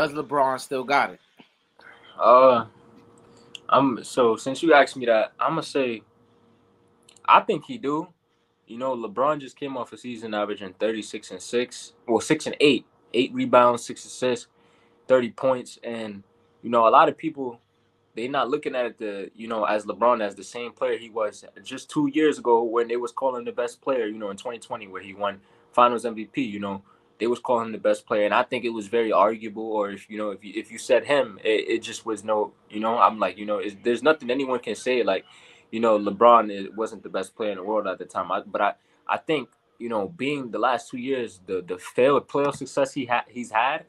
Does LeBron still got it? So since you asked me that, I'm gonna say I think he do. LeBron just came off a season averaging 36 and 6, well 6 and 8, 8 rebounds, 6 assists, 30 points, and a lot of people they not looking at it as LeBron as the same player he was just 2 years ago when they was calling the best player. In 2020 where he won Finals MVP. They was calling him the best player, and I think it was very arguable. Or if you said him, it just was no. I'm like there's nothing anyone can say like LeBron wasn't the best player in the world at the time. But I think being the last 2 years the failed playoff success he's had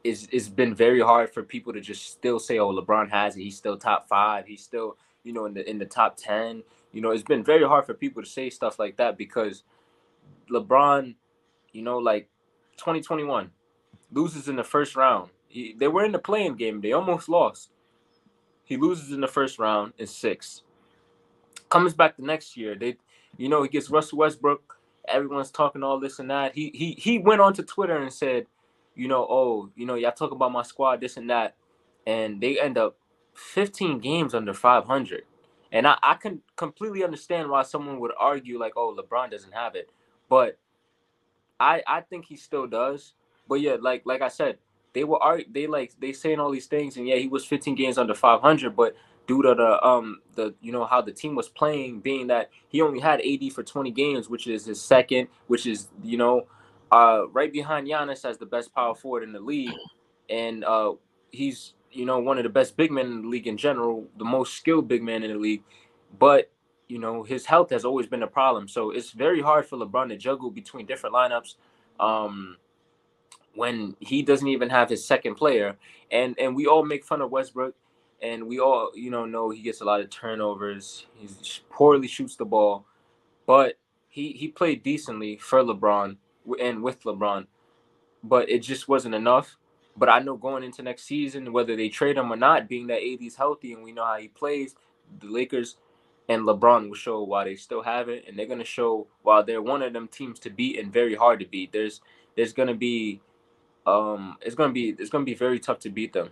is it's been very hard for people to just still say, oh, LeBron has it. He's still top five. He's still in the top 10. It's been very hard for people to say stuff like that because LeBron, like 2021 loses in the first round. They were in the playing game. They almost lost. He loses in the first round in 6. Comes back the next year. He gets Russell Westbrook. Everyone's talking all this and that. He went onto Twitter and said, y'all talk about my squad, this and that, and they end up 15 games under 500. And I can completely understand why someone would argue like, oh, LeBron doesn't have it, but I think he still does. But yeah, like I said, they saying all these things, and yeah, he was 15 games under 500, but due to the how the team was playing, being that he only had AD for 20 games, which is his second, which is right behind Giannis as the best power forward in the league, and he's one of the best big men in the league in general, the most skilled big man in the league, but his health has always been a problem. So it's very hard for LeBron to juggle between different lineups when he doesn't even have his second player. And we all make fun of Westbrook, and we all know he gets a lot of turnovers. He poorly shoots the ball, but he played decently for LeBron and with LeBron, but it just wasn't enough. But I know going into next season, whether they trade him or not, being that AD's healthy and we know how he plays, the Lakers and LeBron will show why they still have it, and they're gonna show why they're one of them teams to beat and very hard to beat. There's gonna be it's gonna be very tough to beat them.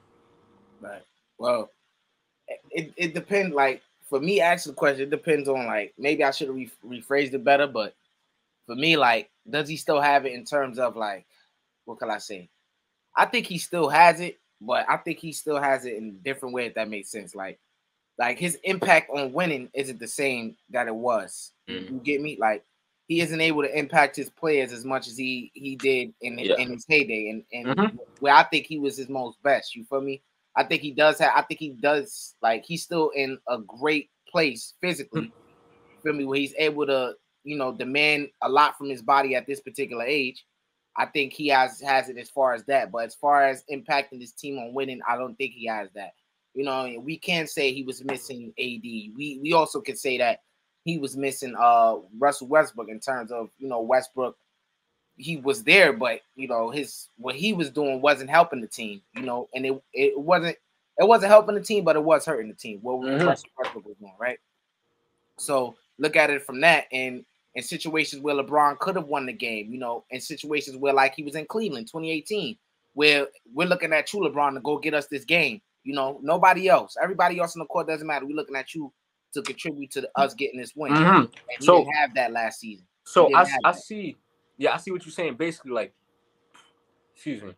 Right. Well, it depends. Like for me, asking the question, it depends on like maybe I should have rephrased it better, but for me, like, does he still have it in terms of like what can I say? I think he still has it, but I think he still has it in a different way, if that makes sense. Like his impact on winning isn't the same that it was. You get me? Like he isn't able to impact his players as much as he did in his heyday and where I think he was his most best. You feel me? I think he does like he's still in a great place physically. Feel me? Where he's able to, demand a lot from his body at this particular age. I think he has it as far as that. But as far as impacting his team on winning, I don't think he has that. We can say he was missing AD. We also could say that he was missing Russell Westbrook in terms of, Westbrook. He was there, but what he was doing wasn't helping the team, and it wasn't helping the team, but it was hurting the team. What Russell Westbrook was doing, right? So look at it from that, and in situations where LeBron could have won the game, in situations where like he was in Cleveland 2018, where we're looking at you, LeBron, to go get us this game. Nobody else. Everybody else on the court doesn't matter. We're looking at you to contribute to us getting this win. And he didn't have that last season. So I see what you're saying. Basically, like, excuse me,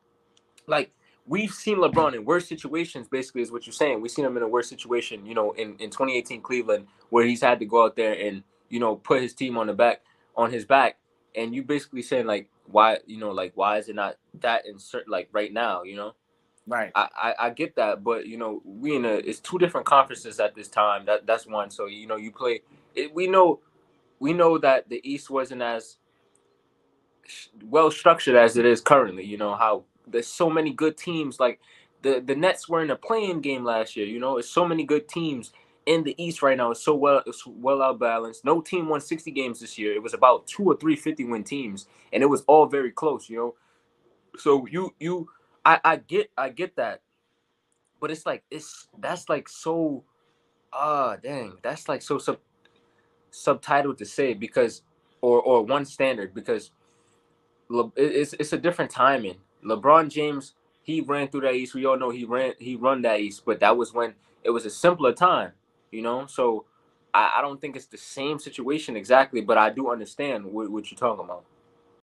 like we've seen LeBron in worse situations. Basically, is what you're saying. We've seen him in a worse situation. In 2018 Cleveland, where he's had to go out there and put his team on his back, and you basically saying like why why is it not that insert like right now? Right. I get that, but it's two different conferences at this time. That's one. So you play. We know that the East wasn't as well structured as it is currently. How there's so many good teams. Like the Nets were in a playing game last year. It's so many good teams in the East right now. It's well out balanced. No team won 60 games this year. It was about 2 or 3 50-win teams, and it was all very close. So I get that, but it's like that's like so that's like so subtitled to say because or one standard because it's a different timing. LeBron James, he ran through that East. We all know he run that East, but that was when it was a simpler time, you know. So I don't think it's the same situation exactly, but I do understand what you're talking about.